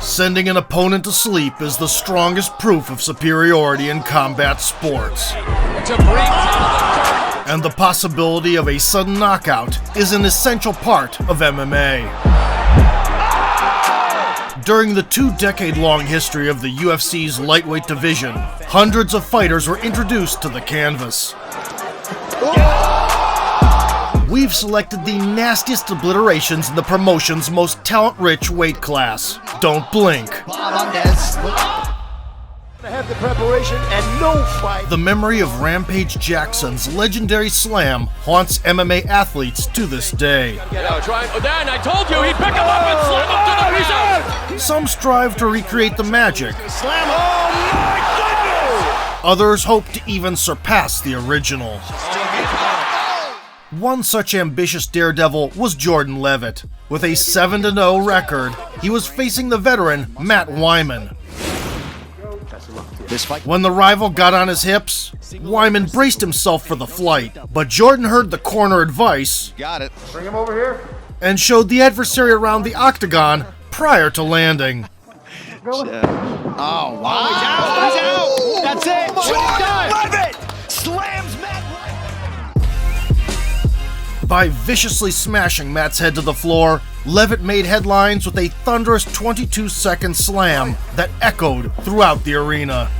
Sending an opponent to sleep is the strongest proof of superiority in combat sports. And the possibility of a sudden knockout is an essential part of MMA. During the 2-decade-long history of the UFC's lightweight division, hundreds of fighters were introduced to the canvas. We've selected the nastiest obliterations in the promotion's most talent-rich weight class. Don't blink. Have the preparation and no fight. The memory of Rampage Jackson's legendary slam haunts MMA athletes to this day. Dan, I told you he'd pick him up and slam him to the he's out. Some strive to recreate the magic. Slam him. Oh my goodness! Others hope to even surpass the original. One such ambitious daredevil was Jordan Leavitt. With a 7-0 record, he was facing the veteran Matt Wyman. When the rival got on his hips, Wyman braced himself for the flight, but Jordan heard the corner advice. Got it. Bring him over here. And showed the adversary around the octagon prior to landing. Oh, wow. He's out. He's out. That's it. Jordan Leavitt slams Matt. By viciously smashing Matt's head to the floor, Leavitt made headlines with a thunderous 22-second slam that echoed throughout the arena.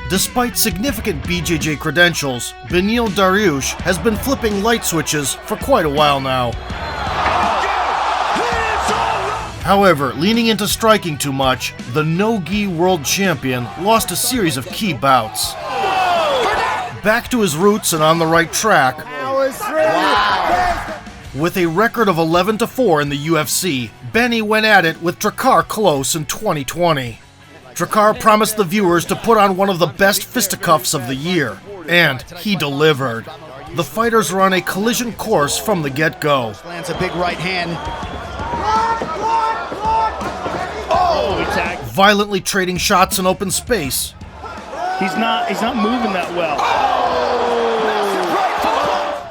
Despite significant BJJ credentials, Beneil Dariush has been flipping light switches for quite a while now. However, leaning into striking too much, the no-gi world champion lost a series of key bouts. Back to his roots and on the right track, with a record of 11-4 in the UFC, Benny went at it with Drakkar Klose in 2020. Drakkar promised the viewers to put on one of the best fisticuffs of the year, and he delivered. The fighters were on a collision course from the get-go. Lands a big right hand. Violently trading shots in open space. He's not moving that well.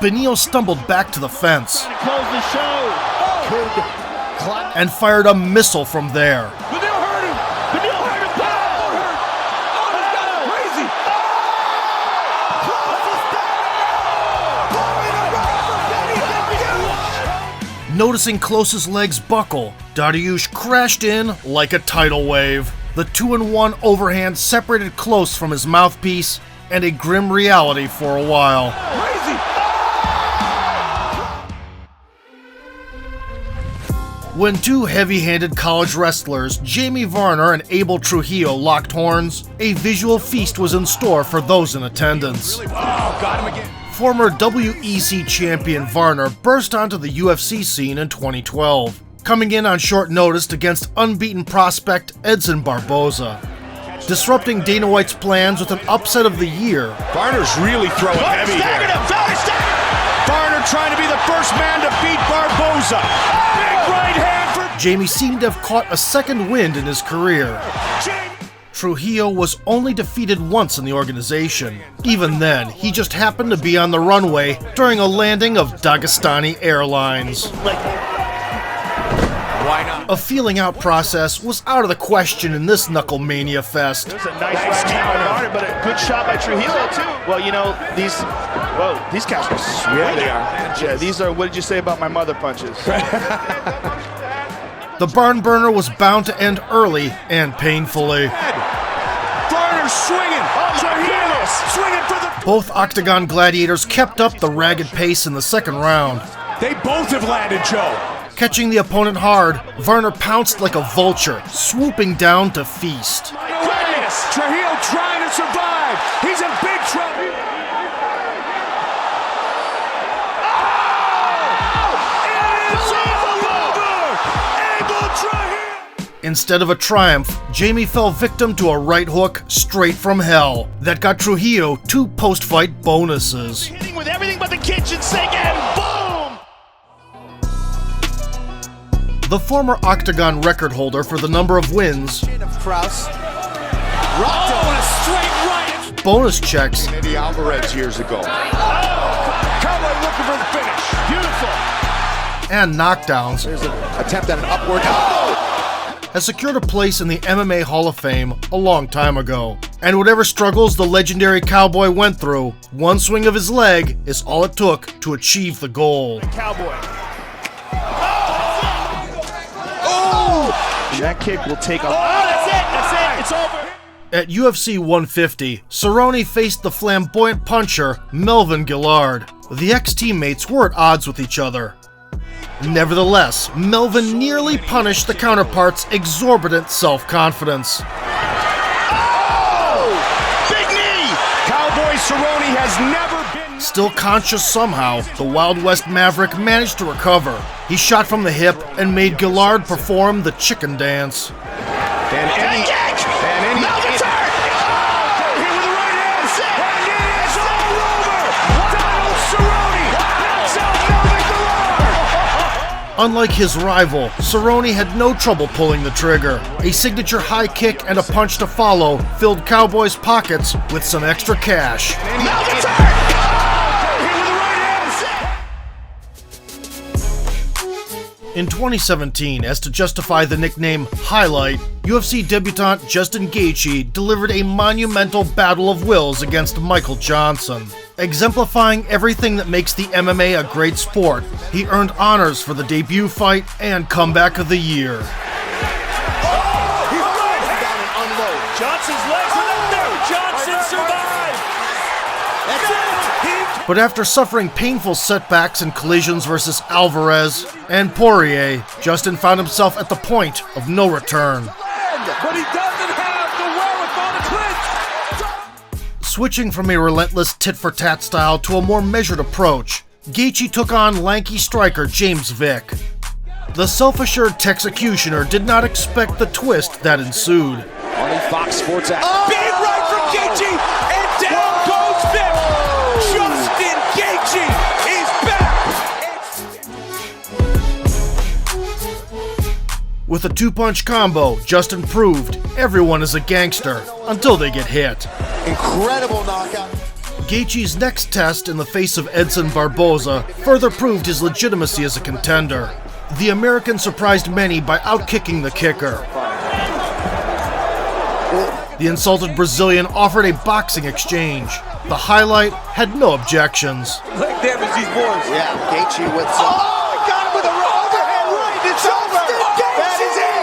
Beneil stumbled back to the fence Close the show. and fired a missile from there. Beneil hurt him. Beneil hurt him. Crazy. Noticing Klose's legs buckle, Dariush crashed in like a tidal wave. The 2-1 overhand separated Klose from his mouthpiece, and a grim reality for a while. When two heavy-handed college wrestlers, Jamie Varner and Abel Trujillo, locked horns, a visual feast was in store for those in attendance. Got him again. Former WEC champion Varner burst onto the UFC scene in 2012, coming in on short notice against unbeaten prospect Edson Barboza, disrupting Dana White's plans with an upset of the year. Varner's really throwing heavy here. Varner trying to be the first man to beat Barboza. Big right hand for Jamie seemed to have caught a second wind in his career. Trujillo was only defeated once in the organization. Even then, he just happened to be on the runway during a landing of Dagestani Airlines. Why not? A feeling out process was out of the question in this Knucklemania fest. That's a nice counter, but a good shot by Trujillo too. Well, you know, these cats are sweet. Yeah, they are. Yeah, these are, what did you say about my mother punches? The barn burner was bound to end early and painfully. Varner swinging. Trujillo swinging for the... Both Octagon gladiators kept up the ragged pace in the second round. They both have landed, Joe. Catching the opponent hard, Varner pounced like a vulture, swooping down to feast. Goodness! Trujillo trying to survive. He's in big trouble. Instead of a triumph, Jamie fell victim to a right hook straight from hell that got Trujillo 2 post-fight bonuses. Hitting with everything but the kitchen sink and boom! The former Octagon record holder for the number of wins, Kraus. Oh, a straight right. bonus checks, Maybe Alvarez years ago. Cowboy looking for the finish. Beautiful. and knockdowns There's an attempt at an upward. Oh! has secured a place in the MMA Hall of Fame a long time ago. And whatever struggles the legendary Cowboy went through, one swing of his leg is all it took to achieve the goal. Cowboy. Oh! That kick will take a... Oh, that's it! That's it! It's over! At UFC 150, Cerrone faced the flamboyant puncher Melvin Gillard. The ex-teammates were at odds with each other. Nevertheless, Melvin nearly punished the counterpart's exorbitant self-confidence. Oh! Big knee! Cowboy Cerrone has never been... Still conscious somehow, the Wild West Maverick managed to recover. He shot from the hip and made Gillard perform the chicken dance. And any... Melvin's hurt! Oh! Hit with the right hand! And it is all over! Donald Cerrone knocks out Melvin Gillard! Unlike his rival, Cerrone had no trouble pulling the trigger. A signature high kick and a punch to follow filled Cowboy's pockets with some extra cash. Melvin's hurt! Oh! Hit with the right hand! In 2017, as to justify the nickname Highlight, UFC debutant Justin Gaethje delivered a monumental battle of wills against Michael Johnson. Exemplifying everything that makes the MMA a great sport, he earned honors for the debut fight and comeback of the year. Johnson's legs are up there! Johnson survived! That's it! But after suffering painful setbacks and collisions versus Alvarez and Poirier, Justin found himself at the point of no return. But he doesn't have the wherewithal to clinch! Switching from a relentless tit-for-tat style to a more measured approach, Gaethje took on lanky striker James Vick. The self-assured Texecutioner did not expect the twist that ensued. On the Fox Sports app. Big right from Gaethje, and down goes Vick! Justin Gaethje is back! With a two-punch combo, Justin proved everyone is a gangster until they get hit. Incredible knockout. Gaethje's next test in the face of Edson Barboza further proved his legitimacy as a contender. The American surprised many by outkicking the kicker. The insulted Brazilian offered a boxing exchange. The Highlight had no objections. Leg damage these boys. Yeah, Gaethje with some. Oh, got him with a overhand right. It's over. That is it.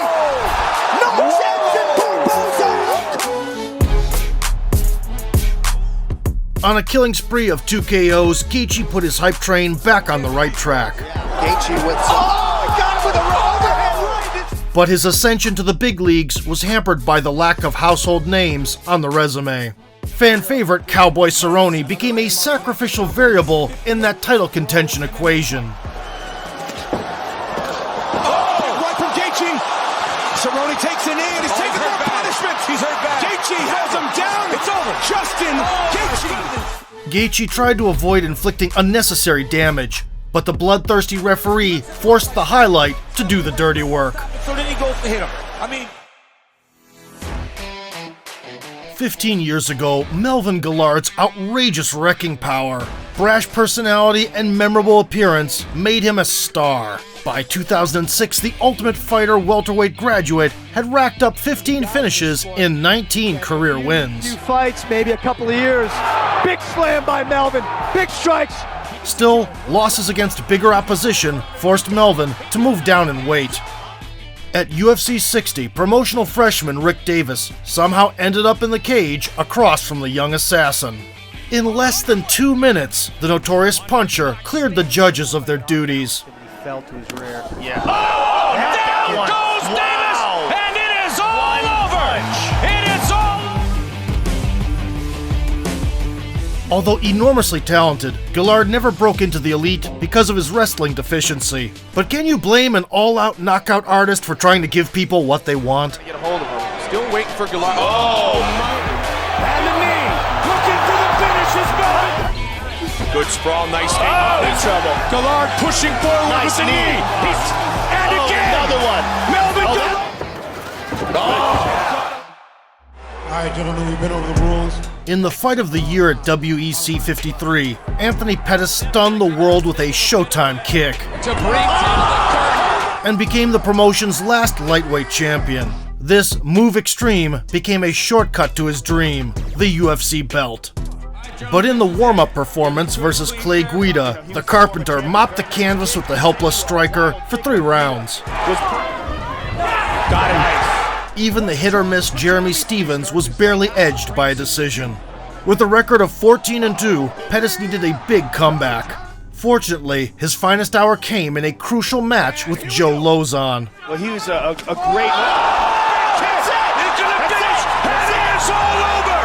On a killing spree of 2 KOs, Gaethje put his hype train back on the right track. Gaethje with some. Oh, got him with a overhand right. But his ascension to the big leagues was hampered by the lack of household names on the resume. Fan favorite Cowboy Cerrone became a sacrificial variable in that title contention equation. Oh, right from Gaethje. Cerrone takes a knee and he's taking more punishment. He's hurt bad. Gaethje has him down. It's over. Justin Gaethje. Gaethje tried to avoid inflicting unnecessary damage, but the bloodthirsty referee forced the Highlight to do the dirty work. So then he goes to hit him. 15 years ago, Melvin Gillard's outrageous wrecking power, brash personality, and memorable appearance made him a star. By 2006, the Ultimate Fighter welterweight graduate had racked up 15 finishes in 19 career wins. Few fights, maybe a couple of years. Big slam by Melvin. Big strikes. Still, losses against bigger opposition forced Melvin to move down in weight. At UFC 60, promotional freshman Rick Davis somehow ended up in the cage across from the young assassin. In less than 2 minutes, the notorious puncher cleared the judges of their duties. Fell to his rear. Yeah. Oh, down goes Davis, and it is all over. It is all. Although enormously talented, Gillard never broke into the elite because of his wrestling deficiency. But can you blame an all-out knockout artist for trying to give people what they want? Get a hold of him. Still waiting for Gillard. Oh! And the knee, looking for the finish is Melvin. Good sprawl, nice knee. Oh, in trouble. Gillard pushing forward Nice with the knee. knee. And it again. Another one. Melvin All right, gentlemen, we've been over the rules. In the fight of the year at WEC 53, Anthony Pettis stunned the world with a Showtime kick and became the promotion's last lightweight champion. This move extreme became a shortcut to his dream, the UFC belt. But in the warm-up performance versus Clay Guida, the Carpenter mopped the canvas with the helpless striker for 3 rounds. Got him. Even the hit-or-miss Jeremy Stevens was barely edged by a decision. With a record of 14-2, Pettis needed a big comeback. Fortunately, his finest hour came in a crucial match with Joe Lozon. Well, he was a great... That's it. Into the finish. And it's all over.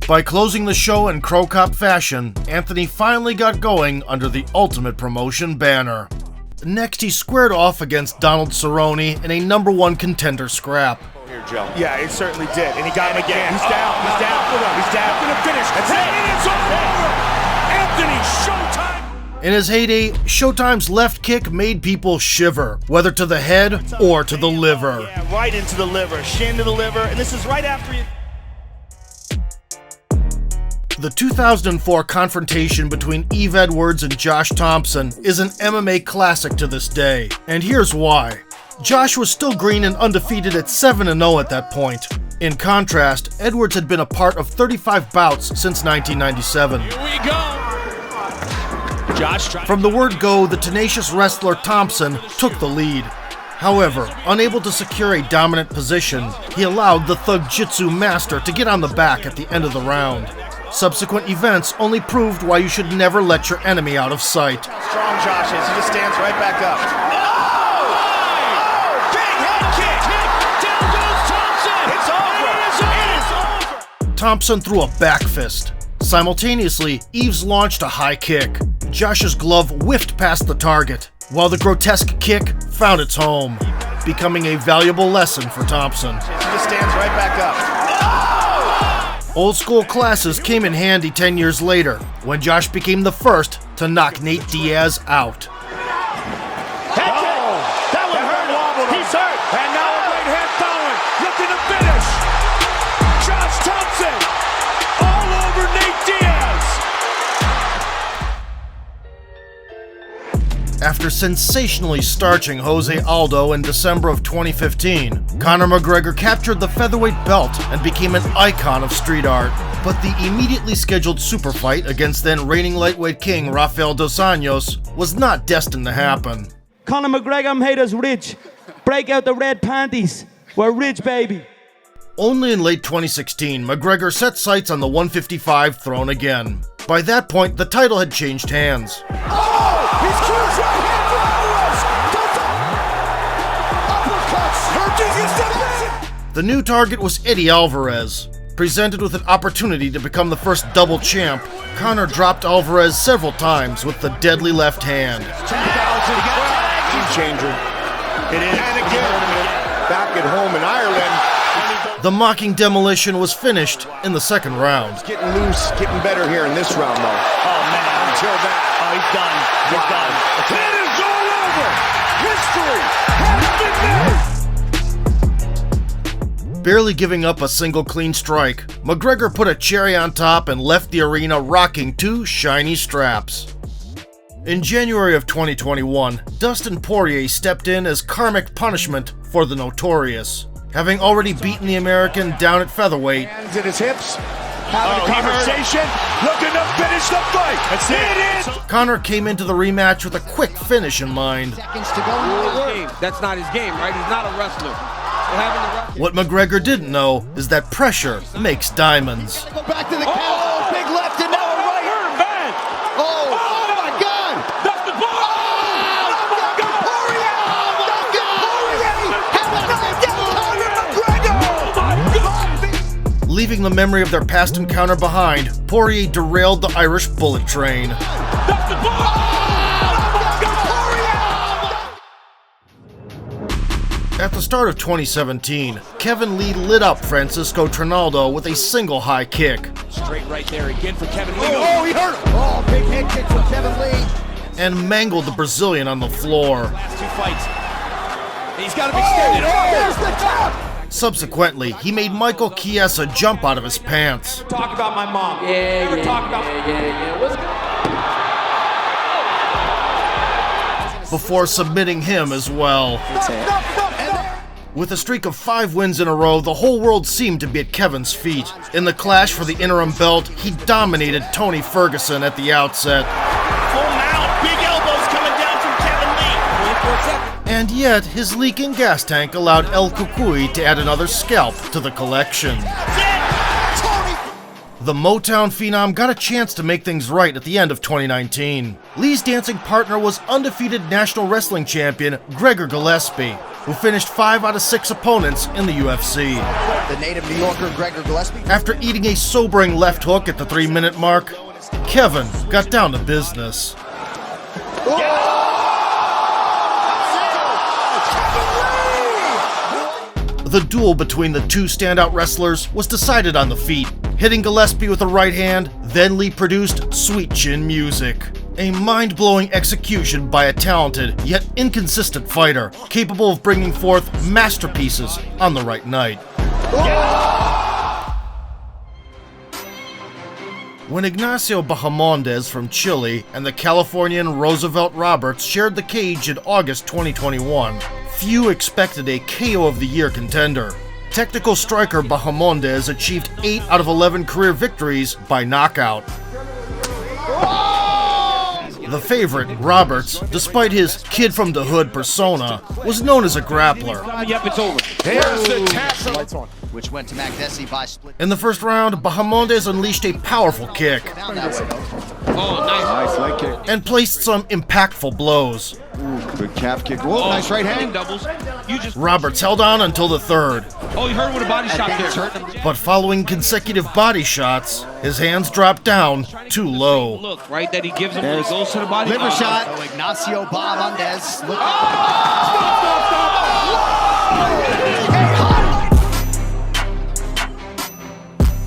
By closing the show in Crow Cop fashion, Anthony finally got going under the Ultimate Promotion banner. Next, he squared off against Donald Cerrone in a #1 contender scrap. Here, Joe. Yeah, it certainly did. And he got him again. He's down. He's down. He's down. Gonna finish. That's it. And it's all over. Anthony Showtime. In his heyday, Showtime's left kick made people shiver, whether to the head or to the liver. Yeah, right into the liver. Shin to the liver. And this is right after you... The 2004 confrontation between Yves Edwards and Josh Thompson is an MMA classic to this day, and here's why. Josh was still green and undefeated at 7-0 at that point. In contrast, Edwards had been a part of 35 bouts since 1997. Here we go. Josh trying. From the word go, the tenacious wrestler Thompson took the lead. However, unable to secure a dominant position, he allowed the Thug Jitsu master to get on the back at the end of the round. Subsequent events only proved why you should never let your enemy out of sight. Strong Josh is. He just stands right back up. Big head kick. Down goes Thompson. It's over. It is over. Thompson threw a back fist. Simultaneously, Yves launched a high kick. Josh's glove whiffed past the target, while the grotesque kick found its home, becoming a valuable lesson for Thompson. He just stands right back up. Old school classes came in handy 10 years later, when Josh became the first to knock Nate Diaz out. Head kick. That one hurt. He's hurt. And now a right hand following. Looking to finish. Josh Thompson. All over Nate Diaz. After sensationally starching Jose Aldo in December of 2015, Conor McGregor captured the featherweight belt and became an icon of street art. But the immediately scheduled super fight against then reigning lightweight king Rafael dos Anjos was not destined to happen. Conor McGregor made us rich. Break out the red panties. We're rich, baby. Only in late 2016, McGregor set sights on the 155 throne again. By that point, the title had changed hands. He's close right hand for The new target was Eddie Alvarez. Presented with an opportunity to become the first double champ, Conor dropped Alvarez several times with the deadly left hand. Game changer. It is. And again, back at home in Ireland, The mocking demolition was finished in the second round. getting loose, getting better here in this round, though. Oh, man. Until that. Oh, he's done. He's done. It is all over. History has been made. Barely giving up a single clean strike, McGregor put a cherry on top and left the arena rocking 2 shiny straps. In January of 2021, Dustin Poirier stepped in as karmic punishment for the Notorious. Having already beaten the American down at featherweight, Hands at his hips, having a conversation, looking to finish the fight. That's it. Conor came into the rematch with a quick finish in mind. That's not his game, right? He's not a wrestler. What McGregor didn't know is that pressure makes diamonds. Go back to the count. Big left and now a right. Oh my God! That's the ball. Leaving the memory of their past encounter behind, Poirier derailed the Irish bullet train. That's the ball. At the start of 2017, Kevin Lee lit up Francisco Trinaldo with a single high kick. Straight right there again for Kevin Lee. Oh, he hurt him. Oh, big head kick from Kevin Lee. and mangled the Brazilian on the floor. Last 2 fights. He's got to be standing. There's the tap! Subsequently, he made Michael Chiesa jump out of his pants. Talk about my mom. Yeah. What's good? Before submitting him as well. With a streak of 5 wins in a row, the whole world seemed to be at Kevin's feet. In the clash for the interim belt, he dominated Tony Ferguson at the outset. Full mount, big elbows coming down from Kevin Lee. And yet, his leaking gas tank allowed El Cucuy to add another scalp to the collection. The Motown phenom got a chance to make things right at the end of 2019. Lee's dancing partner was undefeated National Wrestling Champion Gregor Gillespie, who finished 5 out of 6 opponents in the UFC. The native New Yorker Gregor Gillespie. After eating a sobering left hook at the 3-minute mark, Kevin got down to business. The duel between the two standout wrestlers was decided on the feet, hitting Gillespie with a right hand, then Lee produced Sweet Chin Music. A mind-blowing execution by a talented yet inconsistent fighter, capable of bringing forth masterpieces on the right night. When Ignacio Bahamondes from Chile and the Californian Roosevelt Roberts shared the cage in August 2021, few expected a KO of the Year contender. Technical striker Bahamondes achieved 8 out of 11 career victories by knockout. The favorite, Roberts, despite his kid-from-the-hood persona, was known as a grappler. Yep, it's over. Here's the tackle. Lights on. Which went to Makdessi by split. In the first round, Bahamondes unleashed a powerful kick Down that way. Nice leg kick. and placed some impactful blows. Good calf kick. Whoa, nice right hand. Doubles. You just. Roberts held on until the third, Oh, you heard with a body shot think it's there. hurting him. but following consecutive body shots, his hands dropped down too low. Look, right, that he gives him when he goes to the body. Liver shot. Oh, Ignacio Bahamondes. Look.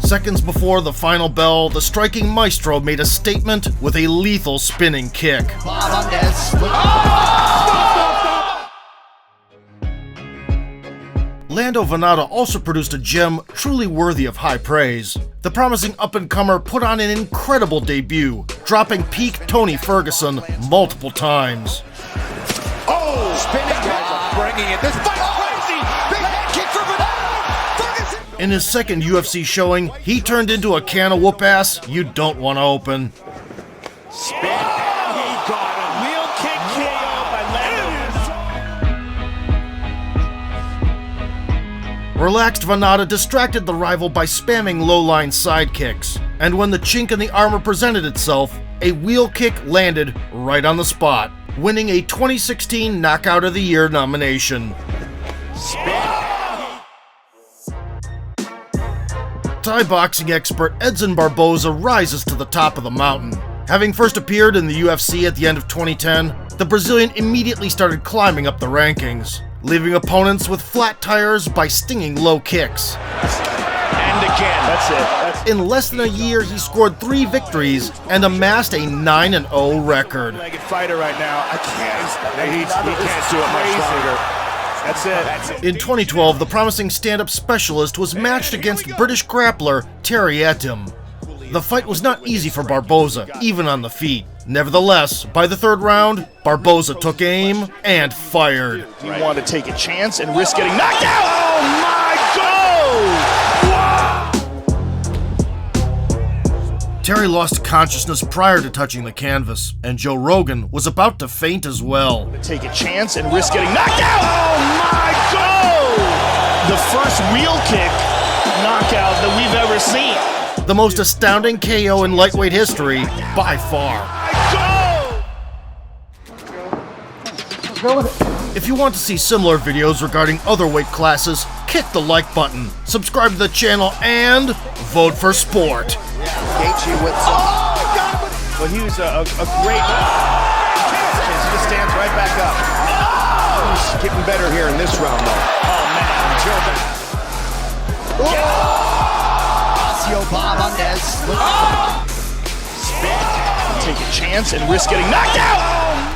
Seconds before the final bell, the striking maestro made a statement with a lethal spinning kick. Bahamondes. Look. Lando Venata also produced a gem truly worthy of high praise. The promising up-and-comer put on an incredible debut, dropping peak Tony Ferguson multiple times. Oh, spinning guys are bringing it. This fight crazy. Big head kick for Ferguson. In his second UFC showing, he turned into a can of whoop-ass you don't want to open. Spin. He got him. Wheel kick KO by Lando. Relaxed Venata distracted the rival by spamming low-line sidekicks, and when the chink in the armor presented itself, a wheel kick landed right on the spot, winning a 2016 Knockout of the Year nomination. Thai boxing expert Edson Barboza rises to the top of the mountain. Having first appeared in the UFC at the end of 2010, the Brazilian immediately started climbing up the rankings, leaving opponents with flat tires by stinging low kicks. And again. That's it. In less than a year, he scored 3 victories and amassed a 9-0 record. Legged fighter right now. I can't. He can't do it much longer. That's it. In 2012, the promising stand-up specialist was matched against British grappler Terry Etim. The fight was not easy for Barboza, even on the feet. Nevertheless, by the third round, Barboza took aim and fired. You want to take a chance and risk getting knocked out. Oh my God! Terry lost consciousness prior to touching the canvas, and Joe Rogan was about to faint as well. Take a chance and risk getting knocked out. Oh my God! The first wheel kick knockout that we've ever seen. The most astounding KO in lightweight history, by far. If you want to see similar videos regarding other weight classes, kick the like button, subscribe to the channel, and vote for sport. Gaethje with some. Well, he was a great. He just stands right back up. He's getting better here in this round, though. Oh man, Ignacio Bahamondes. Spin. Take take a chance and risk getting knocked out.